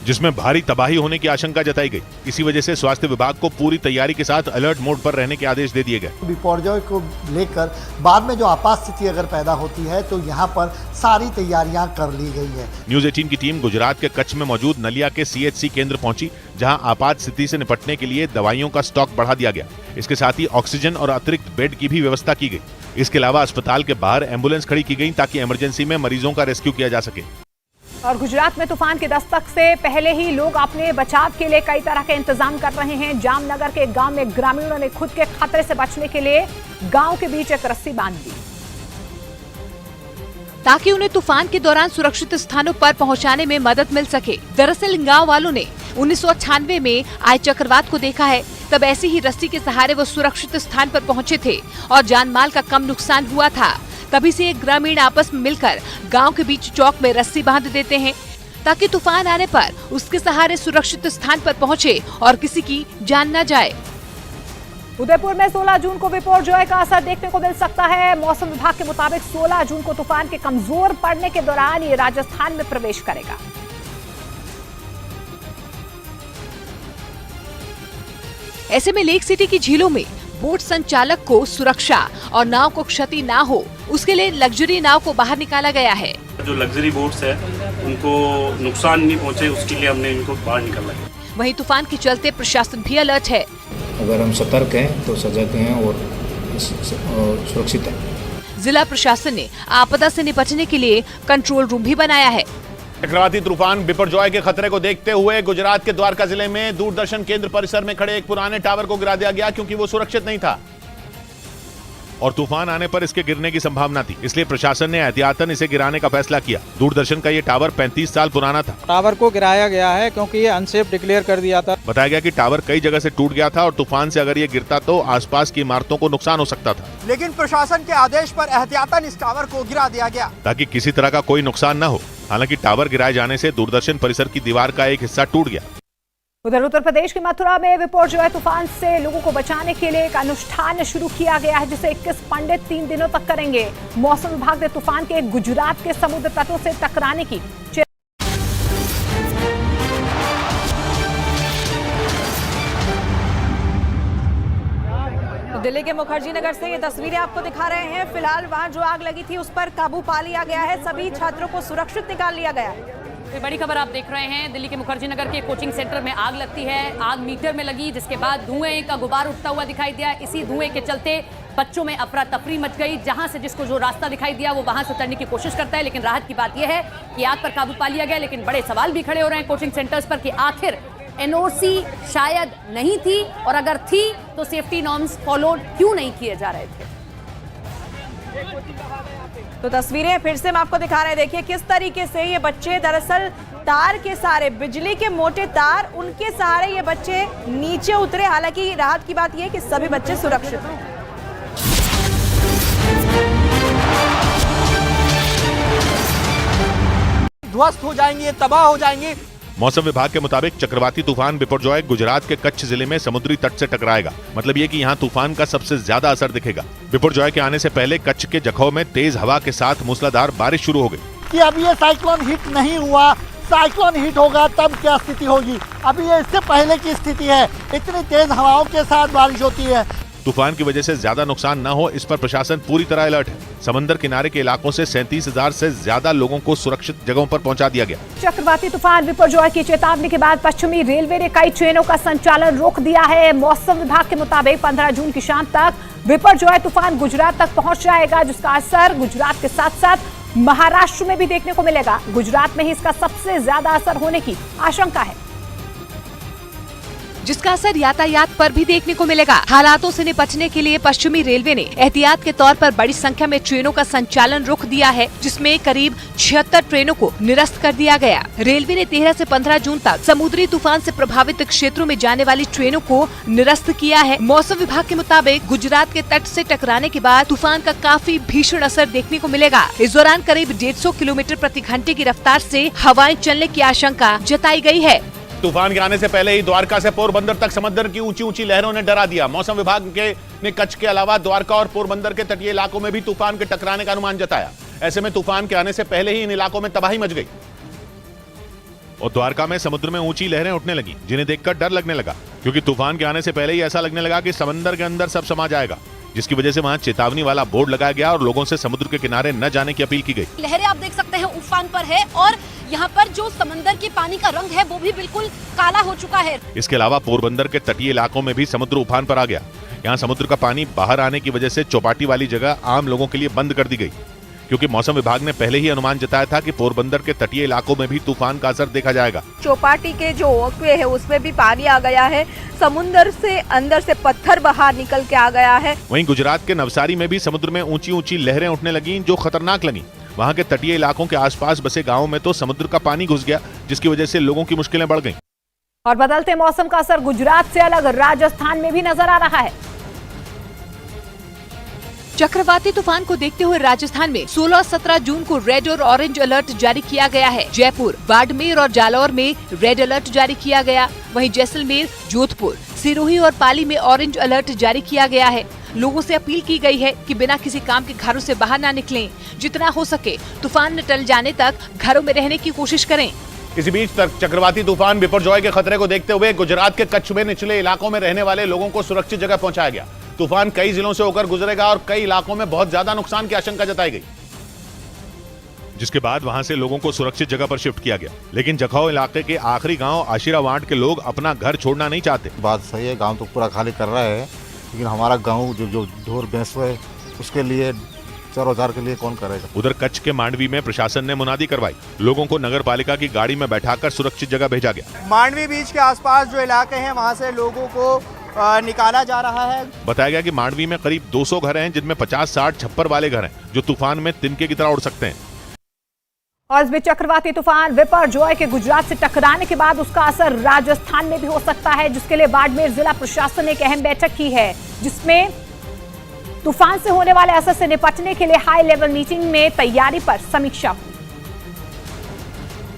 जिसमें भारी तबाही होने की आशंका जताई गई। इसी वजह से स्वास्थ्य विभाग को पूरी तैयारी के साथ अलर्ट मोड पर रहने के आदेश दे दिए गए। विपर्यय को लेकर बाद में जो आपात स्थिति अगर पैदा होती है तो यहाँ पर सारी तैयारियां कर ली गई है। न्यूज 18 की टीम गुजरात के कच्छ में मौजूद नलिया के CHC केंद्र पहुंची, जहां आपात स्थिति से निपटने के लिए दवाइयों का स्टॉक बढ़ा दिया गया। इसके साथ ही ऑक्सीजन और अतिरिक्त बेड की भी व्यवस्था की गई। इसके अलावा अस्पताल के बाहर एम्बुलेंस खड़ी की गई ताकि इमरजेंसी में मरीजों का रेस्क्यू किया जा सके। और गुजरात में तूफान की दस्तक से पहले ही लोग अपने बचाव के लिए कई तरह के इंतजाम कर रहे हैं। जामनगर के गांव में ग्रामीणों ने खुद के खतरे से बचने के लिए गांव के बीच एक रस्सी बांध दी। ताकि उन्हें तूफान के दौरान सुरक्षित स्थानों पर पहुंचाने में मदद मिल सके। दरअसल इन गाँव वालों ने 1998 में आए चक्रवात को देखा है। तब ऐसी ही रस्सी के सहारे वो सुरक्षित स्थान पर पहुंचे थे और जान माल का कम नुकसान हुआ था। तभी से एक ग्रामीण आपस में मिलकर गांव के बीच चौक में रस्सी बांध देते हैं ताकि तूफान आने पर उसके सहारे सुरक्षित स्थान पर पहुंचे और किसी की जान न जाए। उदयपुर में 16 जून को बिपरजॉय का असर देखने को मिल सकता है। मौसम विभाग के मुताबिक 16 जून को तूफान के कमजोर पड़ने के दौरान ये राजस्थान में प्रवेश करेगा। ऐसे में लेक सिटी की झीलों में बोट संचालक को सुरक्षा और नाव को क्षति ना हो, उसके लिए लग्जरी नाव को बाहर निकाला गया है। जो लग्जरी बोट्स है उनको नुकसान नहीं पहुंचे, उसके लिए हमने इनको बाहर निकाला है। वहीं तूफान के चलते प्रशासन भी अलर्ट है। अगर हम सतर्क हैं तो सजग हैं और सुरक्षित हैं। जिला प्रशासन ने आपदा से निपटने के लिए कंट्रोल रूम भी बनाया है। चक्रवाती तूफान बिपरजॉय के खतरे को देखते हुए गुजरात के द्वारका जिले में दूरदर्शन केंद्र परिसर में खड़े एक पुराने टावर को गिरा दिया गया क्योंकि वो सुरक्षित नहीं था और तूफान आने पर इसके गिरने की संभावना थी, इसलिए प्रशासन ने एहतियातन इसे गिराने का फैसला किया। दूरदर्शन का ये टावर 35 साल पुराना था। टावर को गिराया गया है क्योंकि ये अनसेफ डिक्लेयर कर दिया था। बताया गया कि टावर कई जगह से टूट गया था और तूफान से अगर ये गिरता तो आसपास की इमारतों को नुकसान हो सकता था, लेकिन प्रशासन के आदेश पर एहतियातन इस टावर को गिरा दिया गया ताकि किसी तरह का कोई नुकसान न हो। हालांकि टावर गिराए जाने से दूरदर्शन परिसर की दीवार का एक हिस्सा टूट गया। उधर उत्तर प्रदेश के मथुरा में बिपरजॉय तूफान से लोगों को बचाने के लिए एक अनुष्ठान शुरू किया गया है जिसे 21 पंडित 3 दिनों तक करेंगे। मौसम विभाग ने तूफान के गुजरात के समुद्र तटों से टकराने की दिल्ली के मुखर्जी नगर से ये तस्वीरें आपको दिखा रहे हैं। फिलहाल वहां जो आग लगी थी उस पर काबू पा लिया गया है। सभी छात्रों को सुरक्षित निकाल लिया गया है। बड़ी खबर आप देख रहे हैं, दिल्ली के मुखर्जी नगर के कोचिंग सेंटर में आग लगती है। आग मीटर में लगी, जिसके बाद धुएं का गुबार उठता हुआ दिखाई दिया। इसी धुएं के चलते बच्चों में अफरा तफरी मच गई। जहां से जिसको जो रास्ता दिखाई दिया वो वहां से उतरने की कोशिश करता है, लेकिन राहत की बात यह है कि आग पर काबू पा लिया गया। लेकिन बड़े सवाल भी खड़े हो रहे हैं कोचिंग सेंटर्स पर कि आखिर एनओसी शायद नहीं थी, और अगर थी तो सेफ्टी नॉर्म्स फॉलो क्यों नहीं किए जा रहे थे। तो तस्वीरें फिर से हम आपको दिखा रहे हैं। देखिए किस तरीके से ये बच्चे दरअसल तार के सहारे, बिजली के मोटे तार, उनके सहारे ये बच्चे नीचे उतरे। हालांकि राहत की बात यह है कि सभी बच्चे सुरक्षित हैं। ध्वस्त हो जाएंगे, तबाह हो जाएंगे। मौसम विभाग के मुताबिक चक्रवाती तूफान बिपरजॉय गुजरात के कच्छ जिले में समुद्री तट से टकराएगा। मतलब ये कि यहाँ तूफान का सबसे ज्यादा असर दिखेगा। बिपरजॉय के आने से पहले कच्छ के जखौ में तेज हवा के साथ मूसलाधार बारिश शुरू हो गई। कि अभी ये साइक्लोन हिट नहीं हुआ, साइक्लोन हिट होगा तब क्या स्थिति होगी। अभी ये इससे पहले की स्थिति है, इतनी तेज हवाओं के साथ बारिश होती है। तूफान की वजह से ज्यादा नुकसान न हो, इस पर प्रशासन पूरी तरह अलर्ट है। समंदर किनारे के इलाकों से 37,000 से ज्यादा लोगों को सुरक्षित जगहों पर पहुंचा दिया गया। चक्रवाती तूफान बिपरजॉय की चेतावनी के बाद पश्चिमी रेलवे ने कई ट्रेनों का संचालन रोक दिया है। मौसम विभाग के मुताबिक 15 जून की शाम तक बिपरजॉय तूफान गुजरात तक पहुंच जाएगा, जिसका असर गुजरात के साथ साथ महाराष्ट्र में भी देखने को मिलेगा। गुजरात में ही इसका सबसे ज्यादा असर होने की आशंका है, जिसका असर यातायात पर भी देखने को मिलेगा। हालातों से निपटने के लिए पश्चिमी रेलवे ने एहतियात के तौर पर बड़ी संख्या में ट्रेनों का संचालन रोक दिया है, जिसमें करीब 76 ट्रेनों को निरस्त कर दिया गया। रेलवे ने 13 से 15 जून तक समुद्री तूफान से प्रभावित क्षेत्रों में जाने वाली ट्रेनों को निरस्त किया है। मौसम विभाग के मुताबिक गुजरात के तट से टकराने के बाद तूफान का काफी भीषण असर देखने को मिलेगा। इस दौरान करीब 150 किलोमीटर प्रति घंटे की रफ्तार से हवाएं चलने की आशंका जताई गई है। तूफान के आने से पहले ही द्वारका से पोरबंदर तक समंदर की ऊंची ऊंची लहरों ने डरा दिया। मौसम विभाग ने कच्छ के अलावा द्वारका और पोरबंदर के तटीय इलाकों में भी तूफान के टकराने का अनुमान जताया। ऐसे में तूफान के आने से पहले ही इन इलाकों में तबाही मच गई और द्वारका में समुद्र में ऊंची लहरें उठने लगी, जिन्हें देखकर डर लगने लगा, क्योंकि तूफान के आने से पहले ही ऐसा लगने लगा कि समंदर के अंदर सब समा जाएगा, जिसकी वजह से वहां चेतावनी वाला बोर्ड लगाया गया और लोगों से समुद्र के किनारे न जाने की अपील की गई। लहरें आप देख सकते हैं उफान पर है और यहाँ पर जो समंदर के पानी का रंग है वो भी बिल्कुल काला हो चुका है। इसके अलावा पोरबंदर के तटीय इलाकों में भी समुद्र उफान पर आ गया। यहाँ समुद्र का पानी बाहर आने की वजह से चौपाटी वाली जगह आम लोगों के लिए बंद कर दी गई, क्योंकि मौसम विभाग ने पहले ही अनुमान जताया था कि पोरबंदर के तटीय इलाकों में भी तूफान का असर देखा जाएगा। चौपाटी के जो वॉकवे है उसमें भी पानी आ गया है, समुद्र से अंदर से पत्थर बाहर निकल के आ गया है। वहीं गुजरात के नवसारी में भी समुद्र में ऊंची ऊंची लहरें उठने लगी, जो खतरनाक लगी। वहां के तटीय इलाकों के आसपास बसे गांवों में तो समुद्र का पानी घुस गया, जिसकी वजह से लोगों की मुश्किलें बढ़ गईं। और बदलते मौसम का असर गुजरात से अलग राजस्थान में भी नजर आ रहा है। चक्रवाती तूफान को देखते हुए राजस्थान में 16-17 जून को रेड और ऑरेंज अलर्ट जारी किया गया है। जयपुर, बाड़मेर और जालौर में रेड अलर्ट जारी किया गया। वहीं जैसलमेर, जोधपुर, सिरोही और पाली में ऑरेंज अलर्ट जारी किया गया है। लोगों से अपील की गई है कि बिना किसी काम के घरों से बाहर ना निकलें। जितना हो सके तूफान टल जाने तक घरों में रहने की कोशिश करें। इसी बीच चक्रवाती तूफान बिपरजॉय के खतरे को देखते हुए गुजरात के कच्छ में निचले इलाकों में रहने वाले लोगों को सुरक्षित जगह पहुंचाया गया। तूफान कई जिलों से होकर गुजरेगा और कई इलाकों में बहुत ज्यादा नुकसान की आशंका जताई गई, जिसके बाद वहां से लोगों को सुरक्षित जगह पर शिफ्ट किया गया। लेकिन जखौ इलाके के आखिरी गांव आशीरावांड के लोग अपना घर छोड़ना नहीं चाहते। बात सही है, गांव तो पूरा खाली कर रहा है, लेकिन हमारा गांव जो ढोर भैंस है उसके लिए चरोचार के लिए कौन करेगा। उधर कच्छ के मांडवी में प्रशासन ने मुनादी करवाई। लोगों को नगर पालिका की गाड़ी में बैठाकर सुरक्षित जगह भेजा गया। मांडवी बीच के आसपास जो इलाके हैं वहां से लोगों को निकाला जा रहा है। बताया गया कि मांडवी में करीब 200 घर हैं, जिनमें 50-60 छप्पर वाले घर हैं, जो तूफान में तिनके की तरह उड़ सकते हैं। और इस बीच चक्रवाती तूफान बिपरजॉय के गुजरात से टकराने के बाद उसका असर राजस्थान में भी हो सकता है, जिसके लिए बाड़मेर जिला प्रशासन ने एक अहम बैठक की है, जिसमें तूफान से होने वाले असर से निपटने के लिए हाई लेवल मीटिंग में तैयारी पर समीक्षा हुई,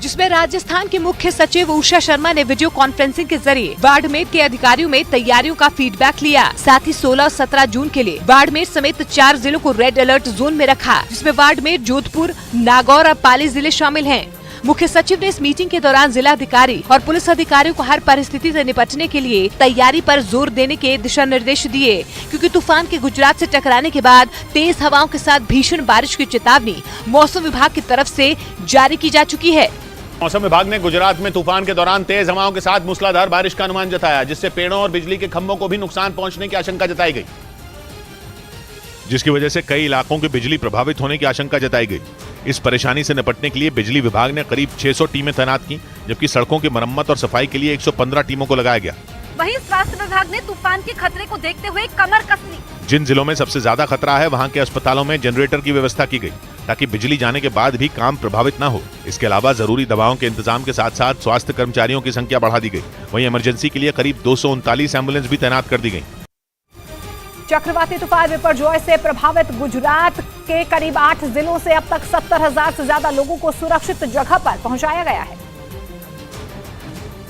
जिसमें राजस्थान के मुख्य सचिव उषा शर्मा ने वीडियो कॉन्फ्रेंसिंग के जरिए बाड़मेर के अधिकारियों में तैयारियों का फीडबैक लिया। साथ ही 16 और 17 जून के लिए बाड़मेर समेत 4 जिलों को रेड अलर्ट जोन में रखा, जिसमें बाड़मेर, जोधपुर, नागौर और पाली जिले शामिल हैं। मुख्य सचिव ने इस मीटिंग के दौरान जिला अधिकारी और पुलिस अधिकारियों को हर परिस्थिति से निपटने के लिए तैयारी पर जोर देने के दिशा निर्देश दिए, क्योंकि तूफान के गुजरात से टकराने के बाद तेज हवाओं के साथ भीषण बारिश की चेतावनी मौसम विभाग की तरफ से जारी की जा चुकी है। मौसम विभाग ने गुजरात में तूफान के दौरान तेज हवाओं के साथ मूसलाधार बारिश का अनुमान जताया, जिससे पेड़ों और बिजली के खंभों को भी नुकसान पहुंचने की आशंका जताई गई, जिसकी वजह से कई इलाकों की बिजली प्रभावित होने की आशंका जताई गई। इस परेशानी से निपटने के लिए बिजली विभाग ने करीब 600 टीमें तैनात की, जबकि सड़कों की मरम्मत और सफाई के लिए 115 टीमों को लगाया गया। वहीं स्वास्थ्य विभाग ने तूफान के खतरे को देखते हुए कमर कस ली। जिन जिलों में सबसे ज्यादा खतरा है, वहां के अस्पतालों में जनरेटर की व्यवस्था की गई, ताकि बिजली जाने के बाद भी काम प्रभावित न हो। इसके अलावा जरूरी दवाओं के इंतजाम के साथ साथ स्वास्थ्य कर्मचारियों की संख्या बढ़ा दी गई। वहीं इमरजेंसी के लिए करीब 239 एम्बुलेंस भी तैनात कर दी गई। चक्रवाती तूफान बिपरजॉय से प्रभावित गुजरात के करीब 8 जिलों से अब तक 70,000 से ज्यादा लोगों को सुरक्षित जगह पर पहुंचाया गया है।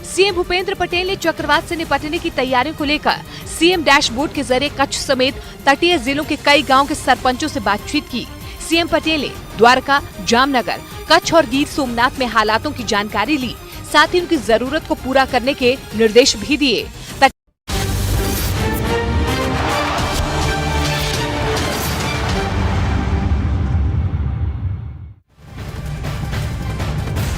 सीएम भूपेंद्र पटेल ने चक्रवात से निपटने की तैयारियों को लेकर सीएम डैशबोर्ड के जरिए कच्छ समेत तटीय जिलों के कई गांव के सरपंचों से बातचीत की। सीएम पटेल ने द्वारका, जामनगर, कच्छ और गिर सोमनाथ में हालातों की जानकारी ली, साथ ही उनकी जरूरत को पूरा करने के निर्देश भी दिए।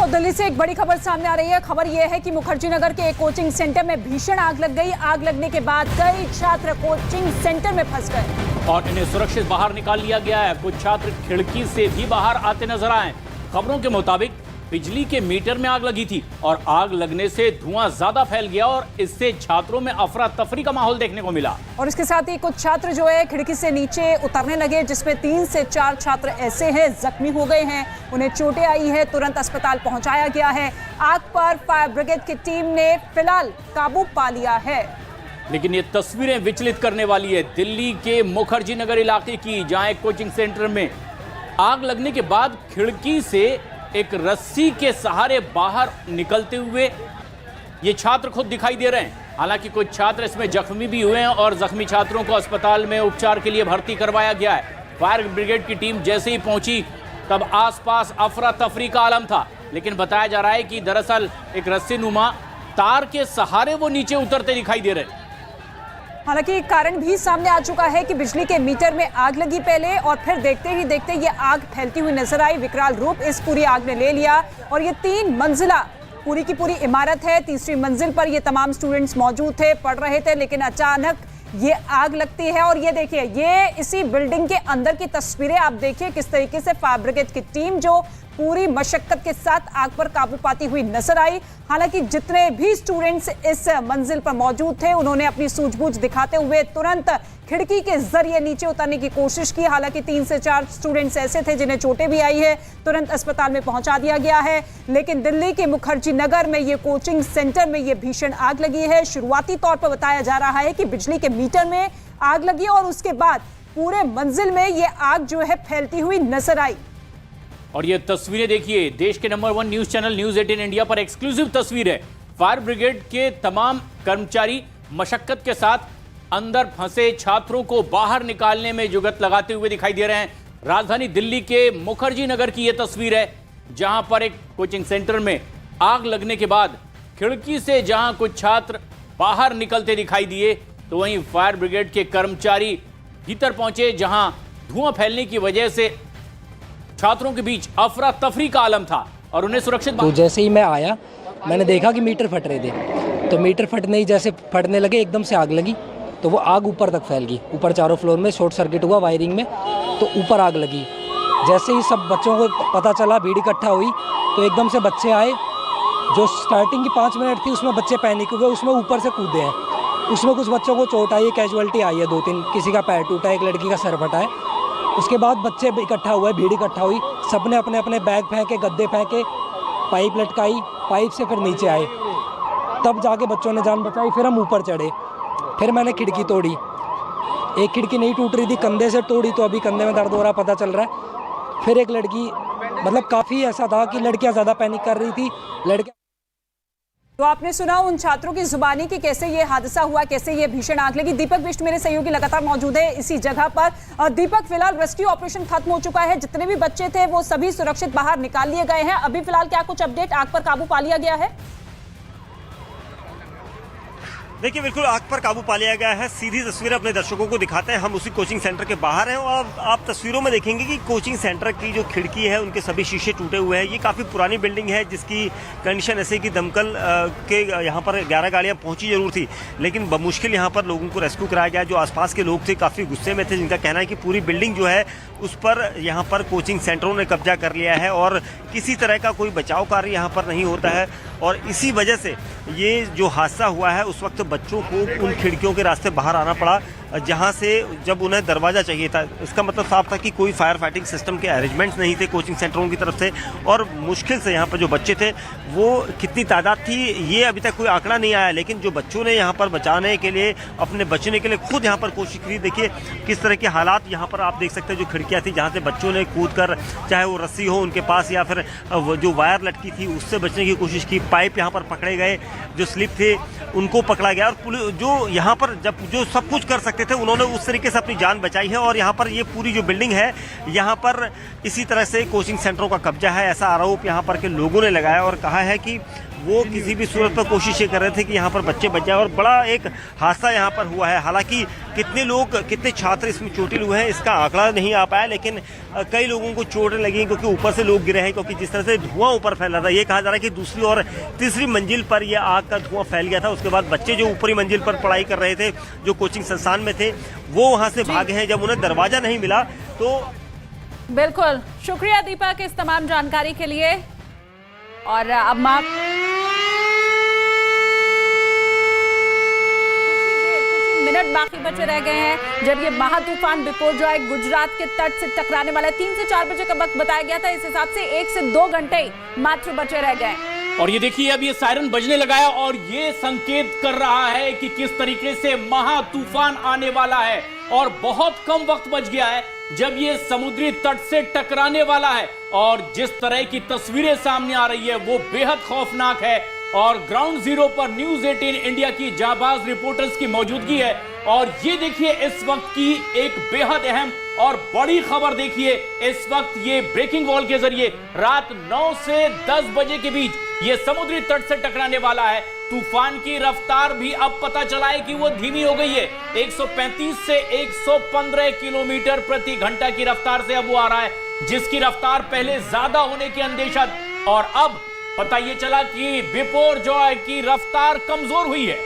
दिल्ली से एक बड़ी खबर सामने आ रही है। खबर यह है कि मुखर्जी नगर के एक कोचिंग सेंटर में भीषण आग लग गई। आग लगने के बाद कई छात्र कोचिंग सेंटर में फंस गए और इन्हें सुरक्षित बाहर निकाल लिया गया है। कुछ छात्र खिड़की से भी बाहर आते नजर आए। खबरों के मुताबिक बिजली के मीटर में आग लगी थी और आग लगने से धुआं ज्यादा फैल गया और इससे छात्रों में अफरा तफरी का माहौल देखने को मिला। और इसके साथ ही कुछ छात्र जो है खिड़की से नीचे उतरने लगे, जिसमें 3 से 4 छात्र ऐसे हैं जख्मी हो गए हैं, उन्हें चोटें आई है, तुरंत अस्पताल पहुंचाया गया है। आग पर फायर ब्रिगेड की टीम ने फिलहाल काबू पा लिया है। लेकिन ये तस्वीरें विचलित करने वाली है दिल्ली के मुखर्जी नगर इलाके की, जहां एक कोचिंग सेंटर में आग लगने के बाद खिड़की से एक रस्सी के सहारे बाहर निकलते हुए ये छात्र खुद दिखाई दे रहे हैं। हालांकि कुछ छात्र इसमें जख्मी भी हुए हैं और जख्मी छात्रों को अस्पताल में उपचार के लिए भर्ती करवाया गया है। फायर ब्रिगेड की टीम जैसे ही पहुंची तब आसपास अफरा तफरी का आलम था, लेकिन बताया जा रहा है कि दरअसल एक रस्सी नुमा तार के सहारे वो नीचे उतरते दिखाई दे रहे। हालांकि कारण भी सामने आ चुका है कि बिजली के मीटर में आग लगी पहले और फिर देखते ही देखते ये आग फैलती हुई नजर आई। विकराल रूप इस पूरी आग ने ले लिया और ये 3 मंजिला पूरी की पूरी इमारत है। तीसरी मंजिल पर ये तमाम स्टूडेंट्स मौजूद थे, पढ़ रहे थे, लेकिन अचानक ये आग लगती है। और ये देखिए, ये इसी बिल्डिंग के अंदर की तस्वीरें आप देखिए किस तरीके से फायर ब्रिगेड की टीम जो पूरी मशक्कत के साथ आग पर काबू पाती हुई नजर आई। हालांकि जितने भी स्टूडेंट्स इस मंजिल पर मौजूद थे उन्होंने अपनी सूझबूझ दिखाते हुए तुरंत खिड़की के जरिए नीचे उतरने की कोशिश की। हालांकि 3 से 4 स्टूडेंट्स ऐसे थे जिन्हें चोटें भी आई है, तुरंत अस्पताल में पहुंचा दिया गया है। लेकिन दिल्ली के मुखर्जी नगर में ये कोचिंग सेंटर में ये भीषण आग लगी है। शुरुआती तौर पर बताया जा रहा है कि बिजली के मीटर में आग लगी और उसके बाद पूरे मंजिल में ये आग जो है फैलती हुई नजर आई। और ये तस्वीरें देखिए, देश के number 1 news channel news 18 India पर एक्सक्लूसिव तस्वीर है। फायर ब्रिगेड के तमाम कर्मचारी मशक्कत के साथ अंदर फंसे छात्रों को बाहर निकालने में जुगत लगाते हुए दिखाई दे रहे हैं। राजधानी दिल्ली के मुखर्जी नगर की यह तस्वीर है, जहां पर एक कोचिंग सेंटर में आग लगने के बाद खिड़की से जहां कुछ छात्र बाहर निकलते दिखाई दिए, तो वहीं फायर ब्रिगेड के कर्मचारी भीतर पहुंचे, जहां धुआं फैलने की वजह से छात्रों के बीच अफरा तफरी का आलम था और उन्हें सुरक्षित। तो जैसे ही मैं आया मैंने देखा कि मीटर फट रहे थे, तो मीटर फटने ही जैसे फटने लगे एकदम से आग लगी, तो वो आग ऊपर तक फैल गई। ऊपर 4 फ्लोर में शॉर्ट सर्किट हुआ वायरिंग में, तो ऊपर आग लगी। जैसे ही सब बच्चों को पता चला, भीड़ इकट्ठा हुई, तो एकदम से बच्चे आए। जो स्टार्टिंग की 5 मिनट थी उसमें बच्चे पैनिक हुए, उसमें ऊपर से कूदे हैं। उसमें कुछ बच्चों को चोट आई है, कैजुअलिटी आई है 2-3, किसी का पैर टूटा है, एक लड़की का सर फटा है। उसके बाद बच्चे इकट्ठा हुए, भीड़ इकट्ठा हुई, सबने अपने अपने बैग फेंके, गद्दे फेंके, पाइप लटकाई, पाइप से फिर नीचे आए, तब जाके बच्चों ने जान बचाई। फिर हम ऊपर चढ़े, फिर मैंने खिड़की तोड़ी। एक खिड़की नहीं टूट रही थी, कंधे से तोड़ी, तो अभी कंधे में दर्द हो रहा पता चल रहा है। फिर एक लड़की, मतलब काफ़ी ऐसा था कि लड़कियां ज़्यादा पैनिक कर रही थी। लड़कियां तो आपने सुना उन छात्रों की जुबानी कि कैसे ये हादसा हुआ, कैसे ये भीषण आग लगी। दीपक बिष्ट मेरे सहयोगी लगातार मौजूद है इसी जगह पर। दीपक, फिलहाल रेस्क्यू ऑपरेशन खत्म हो चुका है, जितने भी बच्चे थे वो सभी सुरक्षित बाहर निकाल लिए गए हैं। अभी फिलहाल क्या कुछ अपडेट, आग पर काबू पा लिया गया है? देखिए, बिल्कुल आग पर काबू पा लिया गया है। सीधी तस्वीरें अपने दर्शकों को दिखाते हैं। हम उसी कोचिंग सेंटर के बाहर हैं और आप तस्वीरों में देखेंगे कि कोचिंग सेंटर की जो खिड़की है उनके सभी शीशे टूटे हुए हैं। ये काफ़ी पुरानी बिल्डिंग है जिसकी कंडीशन ऐसे कि दमकल के यहाँ पर 11 गाड़ियाँ पहुँची जरूर थी, लेकिन बमुश्किल यहाँ पर लोगों को रेस्क्यू कराया गया। जो आसपास के लोग थे काफ़ी गुस्से में थे, जिनका कहना है कि पूरी बिल्डिंग जो है उस पर यहाँ पर कोचिंग सेंटरों ने कब्जा कर लिया है और किसी तरह का कोई बचाव कार्य यहाँ पर नहीं होता है। और इसी वजह से ये जो हादसा हुआ है, उस वक्त बच्चों को उन खिड़कियों के रास्ते बाहर आना पड़ा जहां से जब उन्हें दरवाज़ा चाहिए था। इसका मतलब साफ था कि कोई फायर फाइटिंग सिस्टम के अरेंजमेंट्स नहीं थे कोचिंग सेंटरों की तरफ से, और मुश्किल से यहाँ पर जो बच्चे थे वो कितनी तादाद थी ये अभी तक कोई आंकड़ा नहीं आया, लेकिन जो बच्चों ने यहाँ पर बचाने के लिए, अपने बचने के लिए खुद यहाँ पर कोशिश की। देखिए किस तरह के हालात यहाँ पर आप देख सकते हैं। जो खिड़कियाँ थी जहाँ से बच्चों ने कूद कर, चाहे वो रस्सी हो उनके पास या फिर जो वायर लटकी थी उससे बचने की कोशिश की। पाइप यहाँ पर पकड़े गए, जो स्लिप थे उनको पकड़ा गया, और पुलिस जो यहाँ पर जब जो सब कुछ कर सकते थे उन्होंने उस तरीके से अपनी जान बचाई है। और यहाँ पर ये पूरी जो बिल्डिंग है यहाँ पर इसी तरह से कोचिंग सेंटरों का कब्जा है, ऐसा आरोप यहाँ पर के लोगों ने लगाया और कहा है कि वो किसी भी सूरत पर कोशिश ये कर रहे थे कि यहाँ पर बच्चे बच जाए, और बड़ा एक हादसा यहाँ पर हुआ है। हालांकि कितने लोग, कितने छात्र इसमें चोटिल हुए हैं इसका आंकड़ा नहीं आ पाया, लेकिन कई लोगों को चोटें लगी क्योंकि ऊपर से लोग गिरे हैं, क्योंकि जिस तरह से धुआं ऊपर फैल रहा था। ये कहा जा रहा है कि दूसरी और तीसरी मंजिल पर यह आग का धुआं फैल गया था। उसके बाद बच्चे जो ऊपरी मंजिल पर पढ़ाई कर रहे थे, जो कोचिंग संस्थान में थे, वो वहाँ से भागे हैं जब उन्हें दरवाजा नहीं मिला। तो बिल्कुल शुक्रिया दीपक इस तमाम जानकारी के लिए। और अब मिनट बाकी बचे रह गए हैं जब ये महा तूफान बिपोरजॉय गुजरात के तट से टकराने वाला है। 3 से 4 बजे का वक्त बताया गया था, इस हिसाब से 1 से 2 घंटे मात्र बचे रह गए। और ये देखिए अब ये सायरन बजने लगा है और ये संकेत कर रहा है कि किस तरीके से महा तूफान आने वाला है, और बहुत कम वक्त बच गया है जब ये समुद्री तट से टकराने वाला है। और जिस तरह की तस्वीरें सामने आ रही है वो बेहद खौफनाक है, और ग्राउंड जीरो पर न्यूज 18 इंडिया की जाबाज रिपोर्टर्स की मौजूदगी है। और ये देखिए इस वक्त की एक बेहद अहम और बड़ी खबर देखिए। इस वक्त ये ब्रेकिंग वॉल के जरिए रात 9 से 10 बजे के बीच ये समुद्री तट से टकराने वाला है। तूफान की रफ्तार भी अब पता चला है कि वो धीमी हो गई है। 135 से 115 किलोमीटर प्रति घंटा की रफ्तार से अब वो आ रहा है, जिसकी रफ्तार पहले ज्यादा होने की अंदेशा, और अब पता ये चला कि बिपोरजॉय की रफ्तार कमजोर हुई है।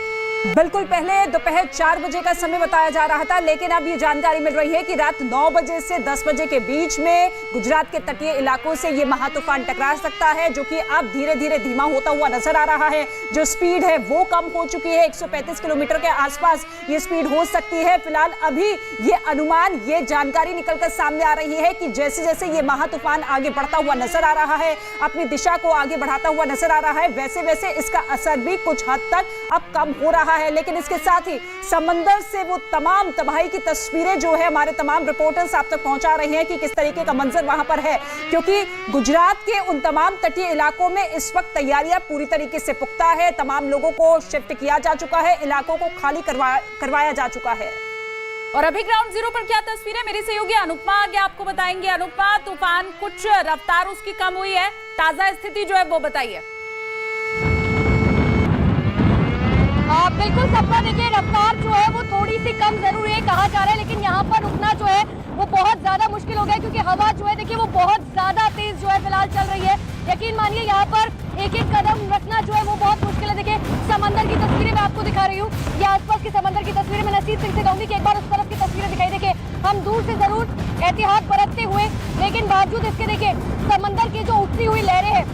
बिल्कुल पहले दोपहर 4 बजे का समय बताया जा रहा था, लेकिन अब ये जानकारी मिल रही है कि रात 9 बजे से 10 बजे के बीच में गुजरात के तटीय इलाकों से ये महातूफान टकरा सकता है, जो कि अब धीरे धीरे धीमा होता हुआ नजर आ रहा है। जो स्पीड है वो कम हो चुकी है, 135 किलोमीटर के आसपास ये स्पीड हो सकती है। फिलहाल अभी ये अनुमान, ये जानकारी निकलकर सामने आ रही है कि जैसे जैसे ये महातूफान आगे बढ़ता हुआ नजर आ रहा है, अपनी दिशा को आगे बढ़ाता हुआ नजर आ रहा है, वैसे वैसे इसका असर भी कुछ हद तक अब कम हो रहा है। लेकिन इसके साथ ही समंदर से वो तमाम तबाही की तस्वीरें जो है हमारे तमाम रिपोर्टर्स आप तक पहुंचा रहे हैं कि किस तरीके का मंजर वहां पर है, क्योंकि गुजरात के उन तमाम तटीय इलाकों में इस वक्त तैयारियां पूरी तरीके से पुख्ता है। तमाम लोगों को शिफ्ट किया जा चुका है, इलाकों को खाली करवाया जा चुका है। और अभी ग्राउंड जीरो पर क्या तस्वीर है, मेरी सहयोगी अनुपमा आगे आपको बताएंगे। अनुपमा, तूफान कुछ रफ्तार उसकी कम हुई है, ताजा स्थिति जो है वो बताइए। बिल्कुल सबका देखिए, रफ्तार जो है वो थोड़ी सी कम जरूर है कहा जा रहा है, लेकिन यहाँ पर रुकना जो है वो बहुत ज्यादा मुश्किल हो गया, क्योंकि हवा जो है देखिए वो बहुत ज्यादा तेज जो है फिलहाल चल रही है। यकीन मानिए यहाँ पर एक एक कदम रखना जो है वो बहुत मुश्किल है। देखिए समंदर की तस्वीरें मैं आपको दिखा रही हूँ, ये आसपास की समंदर की तस्वीरें। मैं नसीब सिंह से कहूंगी कि एक बार उस तरफ की तस्वीरें दिखाई। देखिए हम दूर से जरूर एहतियात बरतते हुए, लेकिन बावजूद इसके देखिए समंदर की जो उठती हुई लहरें हैं,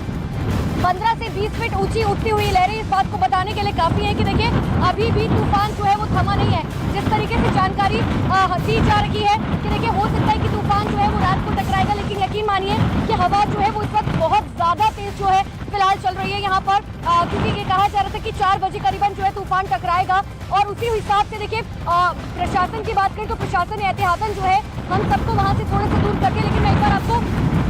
15 से 20 फीट ऊंची उठती हुई लहरें इस बात को बताने के लिए काफी है कि देखिए अभी भी तूफान जो है वो थमा नहीं है। जिस तरीके से जानकारी दी जा रही है कि देखिए हो सकता है कि तूफान जो है वो रात को टकराएगा, लेकिन यकीन मानिए कि हवा जो है वो इस वक्त बहुत ज्यादा तेज जो है फिलहाल चल रही है यहाँ पर, क्योंकि ये कहा जा रहा था कि 4 बजे करीबन जो है तूफान टकराएगा। और उसी हिसाब से देखिए प्रशासन की बात करें तो प्रशासन एहतियातन जो है हम सबको वहां से थोड़े से दूर करके, लेकिन मैं एक बार आपको